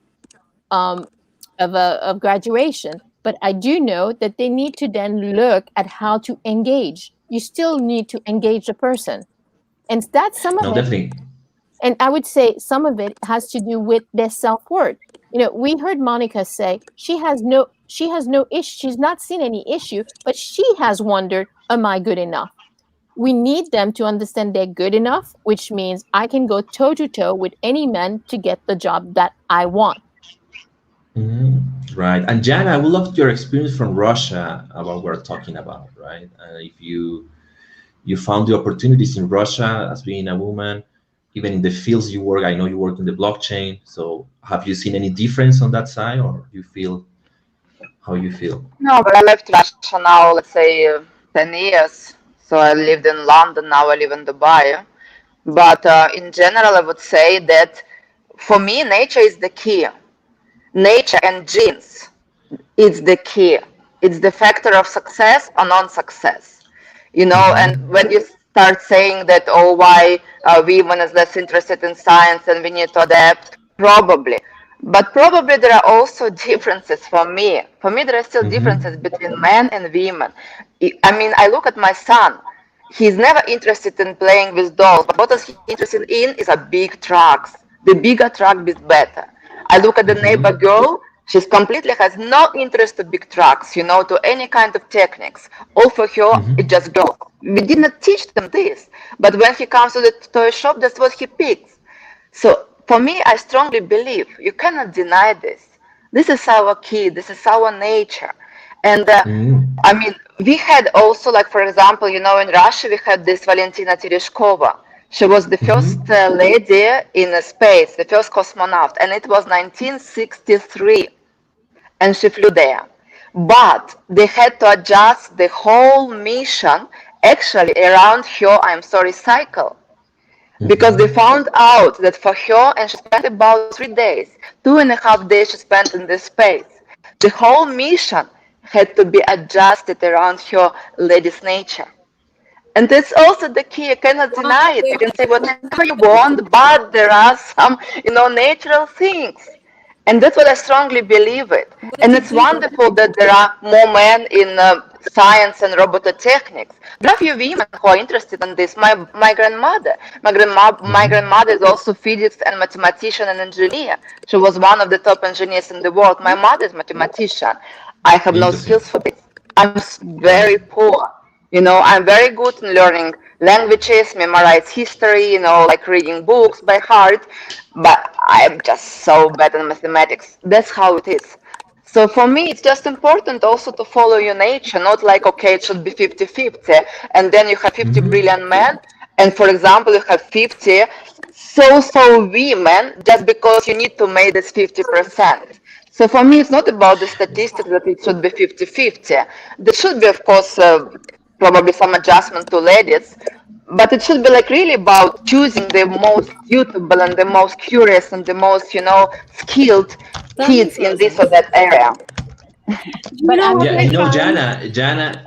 graduation. But I do know that they need to then look at how to engage. You still need to engage the person. And that's some of No, it. definitely. And I would say some of it has to do with their self-worth. We heard Monica say she has no issue. She's not seen any issue, but she has wondered, am I good enough? We need them to understand they're good enough, which means I can go toe to toe with any man to get the job that I want. Right. And Jana, I would love your experience from Russia about what we're talking about, right? If you found the opportunities in Russia as being a woman, even in the fields you work. I know you work in the blockchain. So have you seen any difference on that side, or you feel how you feel? No, but I left Russia now, let's say 10 years. So I lived in London, now I live in Dubai. But in general, I would say that for me, nature is the key. Nature and genes is the key. It's the factor of success or non-success. And when you start saying that, oh, why women is less interested in science and we need to adapt, probably. But probably there are also differences for me. For me, there are still differences between men and women. I mean, I look at my son. He's never interested in playing with dolls, but what is he interested in is a big trucks. The bigger truck is better. I look at the neighbor girl. She's completely has no interest to big trucks, to any kind of techniques. All for her, it just girls. We didn't teach them this, but when he comes to the toy shop, that's what he picks. So for me, I strongly believe you cannot deny this. This is our key. This is our nature. And I mean, we had also, like, for example, in Russia, we had this Valentina Tereshkova. She was the first lady in space, the first cosmonaut, and it was 1963, and she flew there. But they had to adjust the whole mission actually around her, I'm sorry, cycle. Because they found out that for her, and she spent about 3 days, 2.5 days she spent in this space. The whole mission had to be adjusted around her lady's nature. And that's also the key. You cannot deny it. You can say whatever you want, but there are some, natural things. And that's what I strongly believe it. And it's wonderful that there are more men in science and robototechnics. There are few women who are interested in this. My grandmother. My grandmother is also physics and mathematician and engineer. She was one of the top engineers in the world. My mother is mathematician. I have no skills for this. I'm very poor. I'm very good in learning languages, memorize history, like reading books by heart, but I'm just so bad in mathematics. That's how it is. So for me, it's just important also to follow your nature, not like, okay, it should be 50-50, and then you have 50 brilliant men, and for example, you have 50 so women just because you need to make this 50%. So for me, it's not about the statistics that it should be 50-50. There should be, of course, probably some adjustment to ladies, but it should be like really about choosing the most suitable and the most curious and the most, skilled kids in this or that area. But Jana,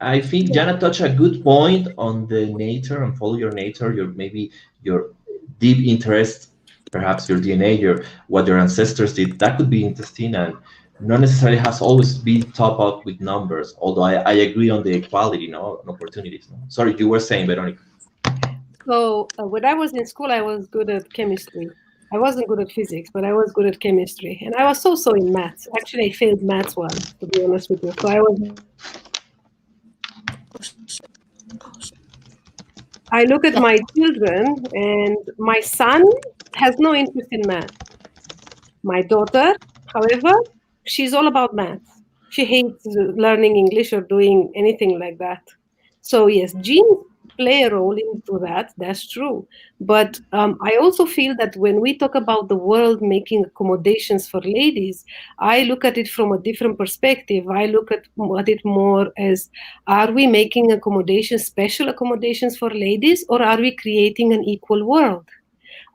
I think Jana touched a good point on the nature and follow your nature, your deep interest, perhaps your DNA, what your ancestors did. That could be interesting, and not necessarily has always been top up with numbers. Although I agree on the equality, and opportunities. Sorry, you were saying, Veronica. So when I was in school, I was good at chemistry. I wasn't good at physics, but I was good at chemistry, and I was so in maths. Actually, I failed maths well, to be honest with you. So I was I look at my children, and my son has no interest in math. My daughter, however, she's all about math. She hates learning English or doing anything like that. So yes, genes play a role into that. That's true. But I also feel that when we talk about the world making accommodations for ladies, I look at it from a different perspective. I look at it more as, are we making accommodations, special accommodations for ladies, or are we creating an equal world?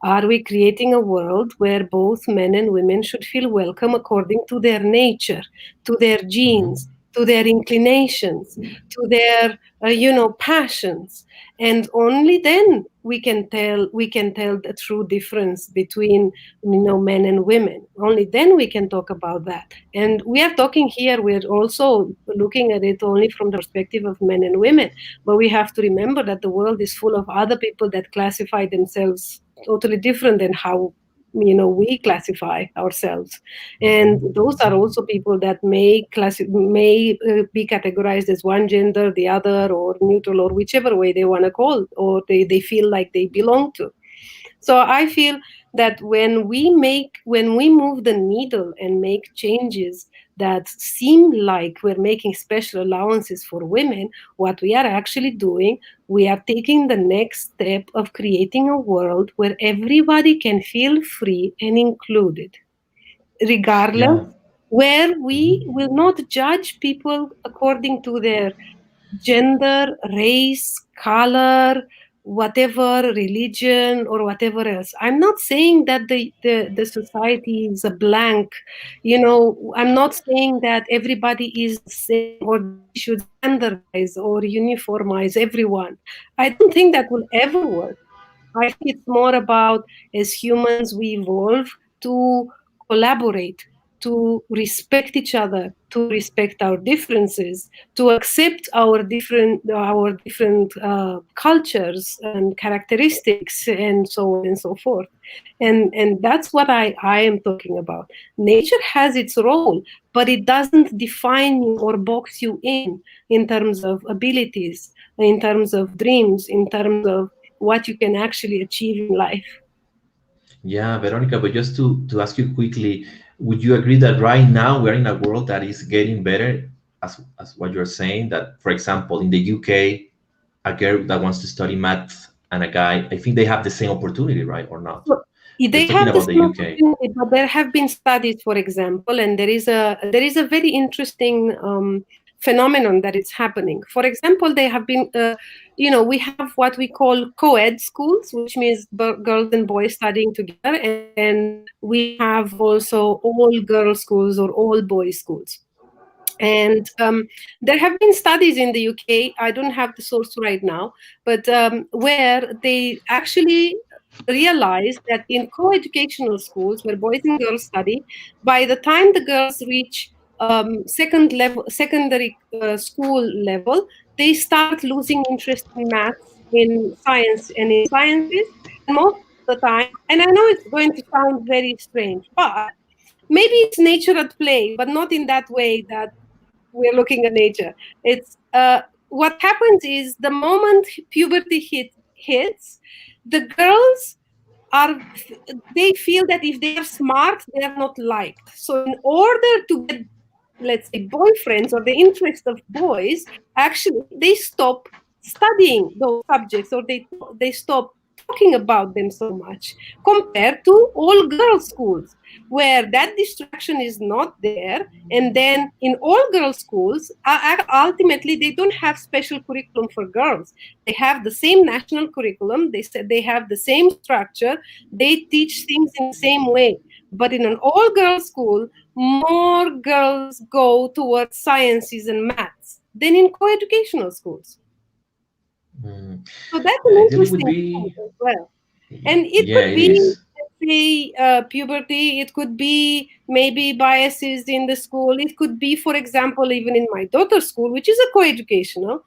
Are we creating a world where both men and women should feel welcome according to their nature, to their genes, to their inclinations, to their passions? And only then we can tell the true difference between men and women. Only then we can talk about that. And we are talking here, we're also looking at it only from the perspective of men and women, but we have to remember that the world is full of other people that classify themselves totally different than how we classify ourselves, and those are also people that may be categorized as one gender, the other, or neutral, or whichever way they want to call, or they feel like they belong to. So I feel that when we move the needle and make changes that seem like we're making special allowances for women, what we are actually doing, we are taking the next step of creating a world where everybody can feel free and included, regardless, Yeah. where we will not judge people according to their gender, race, color, whatever, religion, or whatever else. I'm not saying that the society is a blank. I'm not saying that everybody is the same or that we should standardize or uniformize everyone. I don't think that will ever work. I think it's more about, as humans, we evolve to collaborate, to respect each other, to respect our differences, to accept our different cultures and characteristics, and so on and so forth. And that's what I am talking about. Nature has its role, but it doesn't define you or box you in terms of abilities, in terms of dreams, in terms of what you can actually achieve in life. Yeah, Veronica, but just to ask you quickly, would you agree that right now we're in a world that is getting better, as what you're saying? That, for example, in the UK, a girl that wants to study math and a guy, I think they have the same opportunity, right, or not? So, they Just talking have the about the same UK. opportunity, but there have been studies, for example, and there is a very interesting phenomenon that is happening. For example, they have been, we have what we call co-ed schools, which means girls and boys studying together, and we have also all girls schools or all boys schools. And there have been studies in the UK, I don't have the source right now, but where they actually realized that in co-educational schools where boys and girls study, by the time the girls reach secondary school level, they start losing interest in maths, in science, and in sciences. And most of the time, and I know it's going to sound very strange, but maybe it's nature at play, but not in that way that we're looking at nature. It's what happens is the moment puberty hits, the girls are they feel that if they are smart, they are not liked. So in order to get, let's say, boyfriends or the interest of boys, actually they stop studying those subjects, or they stop talking about them so much, compared to all girls schools where that distraction is not there. And then in all girls schools, ultimately they don't have special curriculum for girls. They have the same national curriculum. They said they have the same structure. They teach things in the same way. But in an all girls school, more girls go towards sciences and maths than in co-educational schools. Mm. So that's an Then it would interesting be, point as well. And it yeah, could it be, is. let's say, puberty. It could be maybe biases in the school. It could be, for example, even in my daughter's school, which is a co-educational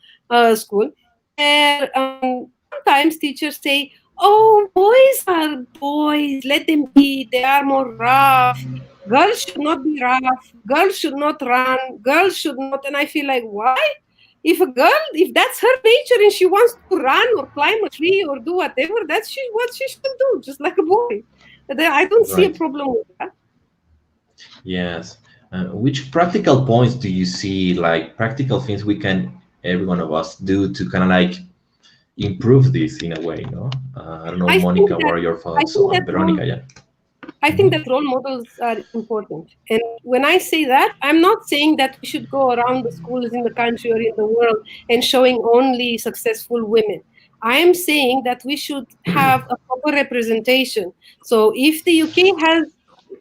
school, where sometimes teachers say, "Oh, boys are boys. Let them be. They are more rough. Girls should not be rough. Girls should not run. Girls should not." And I feel like, why? If a girl, if that's her nature and she wants to run or climb a tree or do whatever, that's what she should do, just like a boy. I don't see a problem with that. Yes. Which practical points do you see, like practical things we can, every one of us, do to kind of like improve this in a way, no? I don't know, Monica, what are your thoughts on Veronica? Yeah. I think that role models are important. And when I say that, I'm not saying that we should go around the schools in the country or in the world and showing only successful women. I am saying that we should have a proper representation. So if the UK has,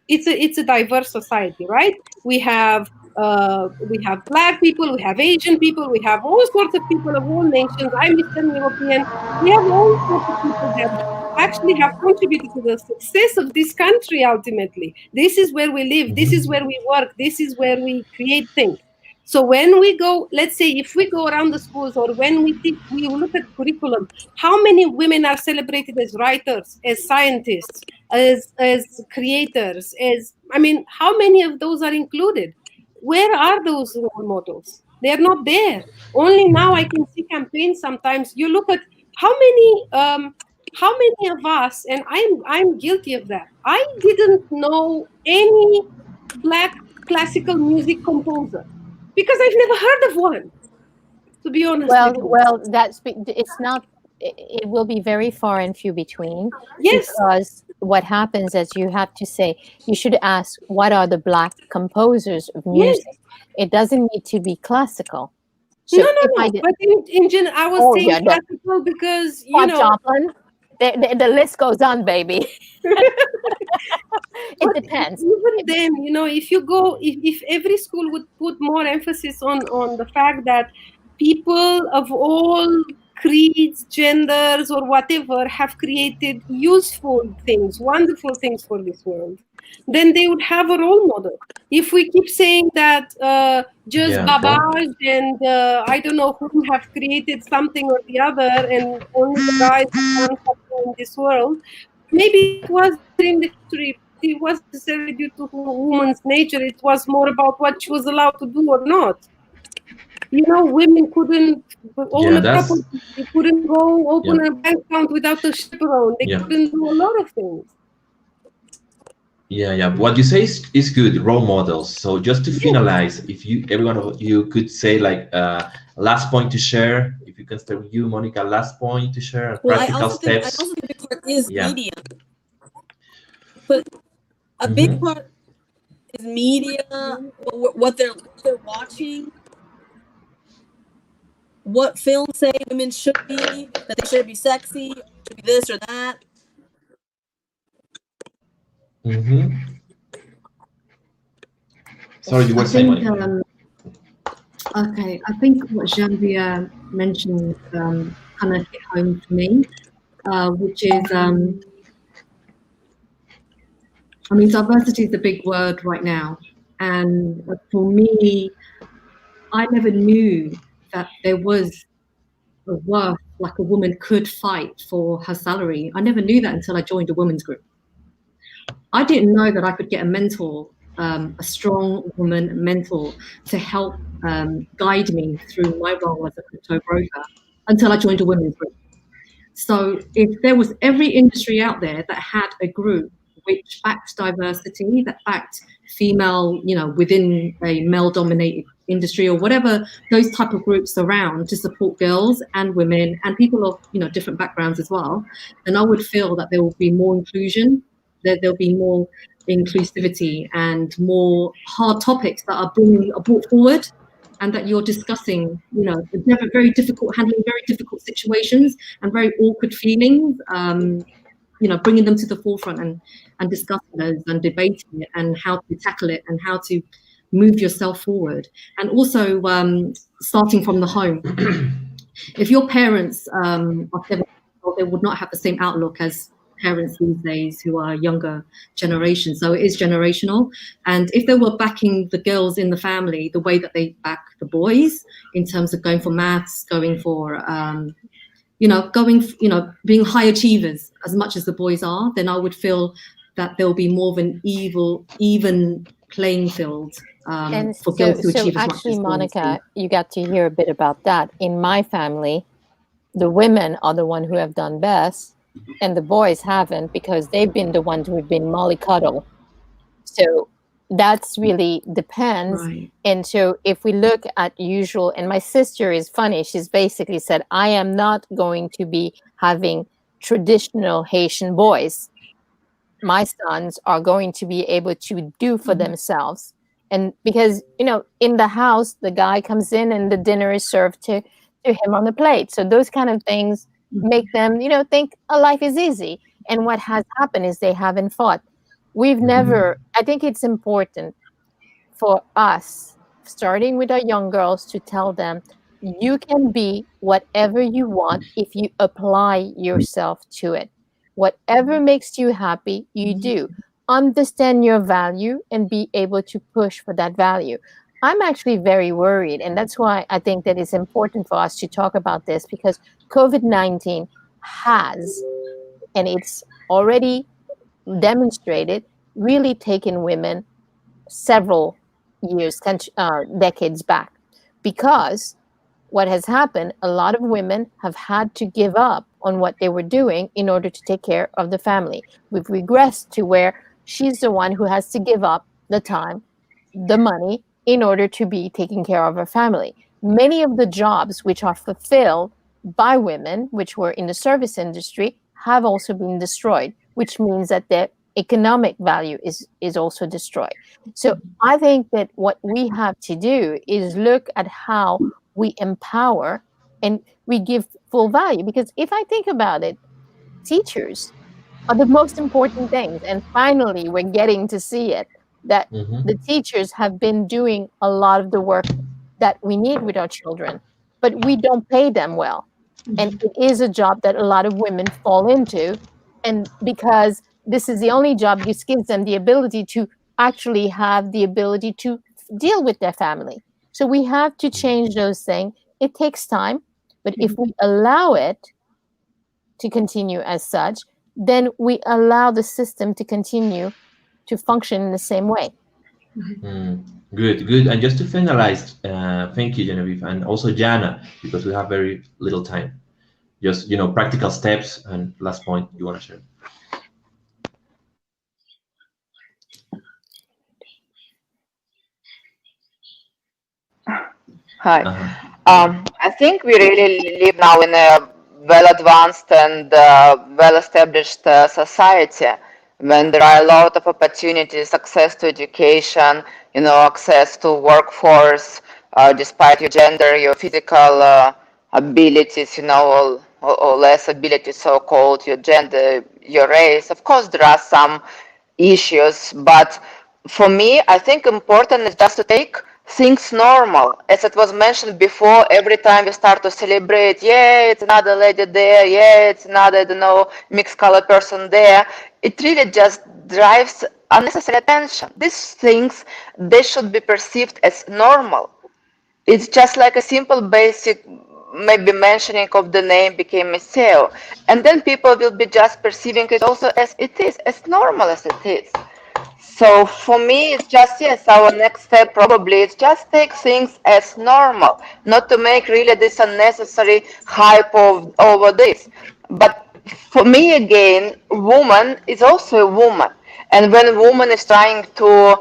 it's a diverse society, right? We have Black people, we have Asian people, we have all sorts of people of all nations. I'm Eastern European. We have all sorts of people that actually have contributed to the success of this country ultimately. This is where we live, this is where we work, this is where we create things. So when we go, let's say if we go around the schools or when we look at curriculum, how many women are celebrated as writers, as scientists, as creators, how many of those are included? Where are those role models? They are not there. Only now I can see campaigns sometimes. You look at how many of us, and I'm guilty of that. I didn't know any Black classical music composer because I've never heard of one, to be honest. Well, it's not. It will be very far and few between. Yes. Because what happens is you have to say, you should ask, what are the Black composers of music? Yes. It doesn't need to be classical. So no. But in general, I was saying classical because, you know. Joplin. The list goes on, baby. It depends. Even then, you know, if every school would put more emphasis on the fact that people of all creeds, genders, or whatever have created useful things, wonderful things for this world, then they would have a role model. If we keep saying that Babbage and I don't know who have created something or the other, and only the guys have done something in this world, maybe it was in the history. It wasn't necessarily due to a woman's nature. It was more about what she was allowed to do or not. You know, women couldn't own a property. They couldn't go open a bank account without a chaperone. They couldn't do a lot of things. Yeah. What you say is good, role models. So just to finalize, if every one of you could say like last point to share, if you can start with you, Monica, last point to share, practical steps. I also think a big part is media. But a big part is media, what they're watching, what films say women should be, that they should be sexy, should be this or that. Sorry, you were saying. Okay, I think what Jean-Pierre mentioned kind of hit home for me, which is, diversity is a big word right now. And for me, I never knew that there was a worth, like a woman could fight for her salary. I never knew that until I joined a women's group. I didn't know that I could get a mentor, a strong woman mentor, to help guide me through my role as a crypto broker until I joined a women's group. So if there was every industry out there that had a group which backed diversity, that backed female, within a male-dominated industry or whatever, those type of groups around to support girls and women and people of, different backgrounds as well, then I would feel that there will be more inclusion, that there'll be more inclusivity and more hard topics that are brought forward, and that you're discussing, handling very difficult situations and very awkward feelings, bringing them to the forefront and discussing those and debating it and how to tackle it and how to move yourself forward. And also starting from the home. If your parents are 7, they would not have the same outlook as parents these days who are younger generation. So it is generational. And if they were backing the girls in the family the way that they back the boys in terms of going for maths, going for being high achievers as much as the boys are, then I would feel that there'll be more of an even playing field And for girls to so achieve as much actually, as boys Monica, do. you got to hear a bit about that. In my family, the women are the one who have done best, and the boys haven't, because they've been the ones who've been mollycoddled. So that's really depends. Right. And so if we look at usual, and my sister is funny, she's basically said, I am not going to be having traditional Haitian boys. My sons are going to be able to do for themselves. And because, you know, in the house, the guy comes in and the dinner is served to him on the plate. So those kind of things make them, you know, think a life is easy. And what has happened is they haven't fought. We've never, I think it's important for us, starting with our young girls, to tell them you can be whatever you want if you apply yourself to it. Whatever makes you happy, you do. Understand your value and be able to push for that value. I'm actually very worried, and that's why I think that it's important for us to talk about this, because COVID-19 has, and it's already demonstrated, really taken women several years, decades back. Because what has happened, a lot of women have had to give up on what they were doing in order to take care of the family. We've regressed to where she's the one who has to give up the time, the money, in order to be taking care of her family. Many of the jobs which are fulfilled by women, which were in the service industry, have also been destroyed, which means that their economic value is also destroyed. So I think that what we have to do is look at how we empower and we give full value. Because if I think about it, teachers are the most important things. And finally, we're getting to see it, that the teachers have been doing a lot of the work that we need with our children, but we don't pay them well. And it is a job that a lot of women fall into. And because this is the only job which gives them the ability to actually have the ability to deal with their family. So we have to change those things. It takes time, but if we allow it to continue as such, then we allow the system to continue to function in the same way. Good, good. And just to finalize, thank you, Genevieve, and also Jana, because we have very little time. Just, you know, practical steps and last point you want to share. Hi. I think we really live now in a well-advanced and well-established society when there are a lot of opportunities, access to education, you know, access to workforce, despite your gender, your physical abilities, you know, or less abilities, so-called, your gender, your race. Of course, there are some issues, but for me, I think important is just to take things normal. As it was mentioned before, every time we start to celebrate, yeah, it's another lady there, yeah, it's another, I don't know, mixed color person there, it really just drives unnecessary attention. These things, they should be perceived as normal. It's just like a simple basic, maybe mentioning of the name became a SEO. And then people will be just perceiving it also as it is, as normal as it is. So for me, it's just, yes, our next step probably is just take things as normal, not to make really this unnecessary hype over this. But for me, again, woman is also a woman. And when a woman is trying to,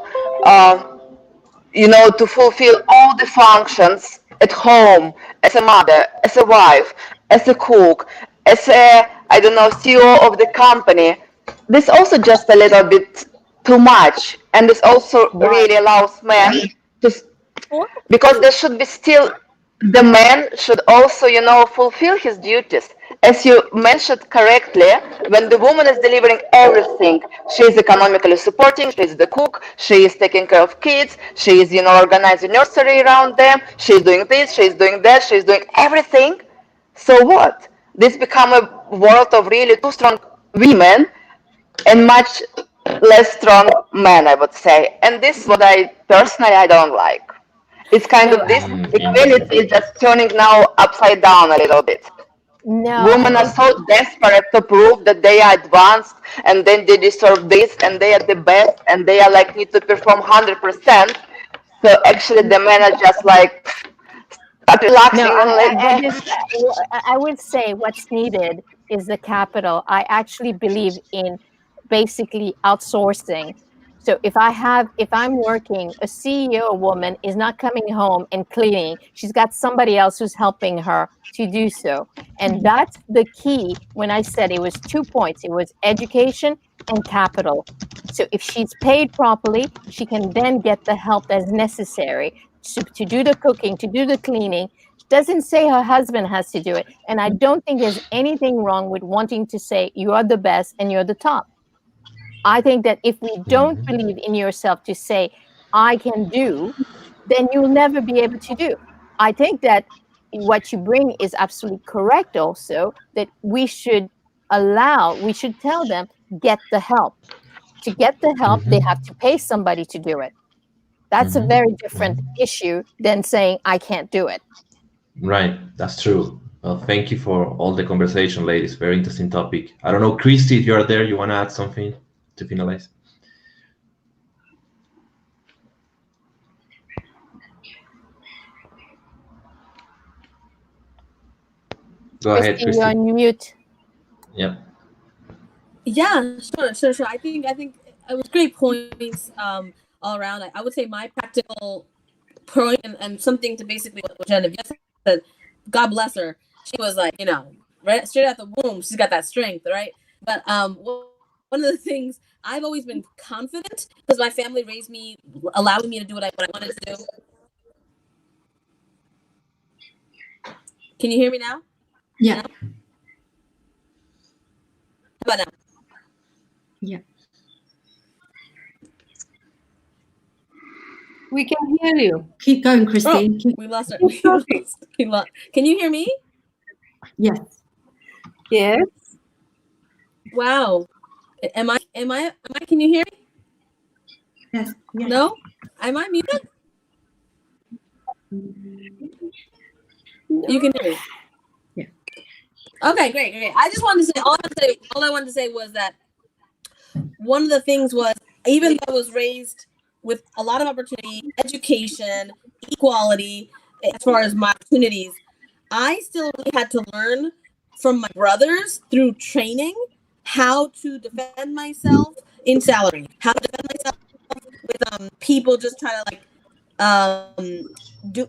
you know, to fulfill all the functions at home, as a mother, as a wife, as a cook, as a, I don't know, CEO of the company, this also just a little bit too much. And this also really allows men to, because there should be still, the man should also, you know, fulfill his duties. As you mentioned correctly, when the woman is delivering everything, she is economically supporting, she is the cook, she is taking care of kids, she is, you know, organizing nursery around them, she is doing this, she is doing that, she is doing everything. So what? This become a world of really two strong women and much less strong men, I would say. And this is what I personally, I don't like. It's kind of this equality is just turning now upside down a little bit. No, Women are so desperate to prove that they are advanced and then they deserve this and they are the best and they are like need to perform 100%. So actually the men are just like start relaxing no, and like, I would say what's needed is the capital. I actually believe in basically outsourcing. So if I'm working, a CEO woman is not coming home and cleaning. She's got somebody else who's helping her to do so. And that's the key when I said it was 2 points. It was education and capital. So if she's paid properly, she can then get the help that's necessary to do the cooking, to do the cleaning. She doesn't say her husband has to do it. And I don't think there's anything wrong with wanting to say you are the best and you're the top. I think that if we don't believe in yourself to say, I can do, then you'll never be able to do. I think that what you bring is absolutely correct also, that we should tell them, get the help. To get the help, they have to pay somebody to do it. That's a very different issue than saying, I can't do it. Right, that's true. Well, thank you for all the conversation, ladies. Very interesting topic. I don't know, Christy, if you're there, you want to add something to finalize? Go ahead, Christy. You're on mute. Yep. Yeah, sure. I think it was great points all around. I would say my practical point and something to basically what Genevieve said. God bless her. She was like, right straight out the womb, she's got that strength, right? But one of the things, I've always been confident because my family raised me, allowing me to do what I wanted to do. Can you hear me now? Yeah. Now? How about now? Yeah. We can hear you. Keep going, Christine. We lost her. Can you hear me? Yes. Yes. Wow. Am I? Can you hear me? Yes. Yes. No? Am I muted? You can hear me. Yeah. Okay, great. I just wanted to say all I wanted to say was that one of the things was, even though I was raised with a lot of opportunity, education, equality, as far as my opportunities, I still really had to learn from my brothers through training how to defend myself in salary, how to defend myself with people just trying to do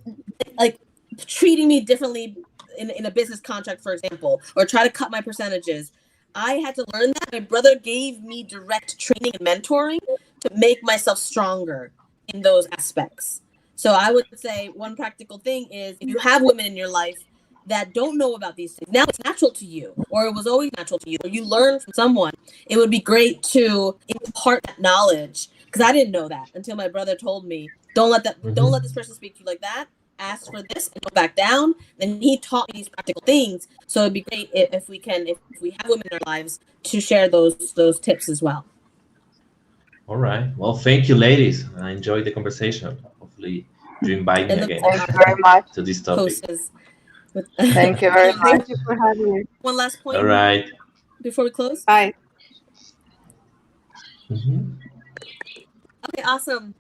treating me differently in a business contract, for example, or try to cut my percentages. I had to learn that. My brother gave me direct training and mentoring to make myself stronger in those aspects. So I would say one practical thing is, if you have women in your life that don't know about these things, now it's natural to you, or it was always natural to you, or you learn from someone, it would be great to impart that knowledge, because I didn't know that until my brother told me, don't let this person speak to you like that. Ask for this and go back down. Then he taught me these practical things. So it'd be great if we have women in our lives to share those tips as well. All right. Well, thank you, ladies. I enjoyed the conversation. Hopefully you invite me again. Thank you very much. To this topic. Thank you very much. Thank you for having me. One last point. All right. Before we close. Bye. Okay, awesome.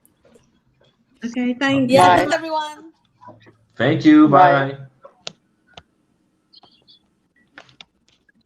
Okay, thank you. Yeah, Bye. thanks everyone. Thank you. Bye. Bye.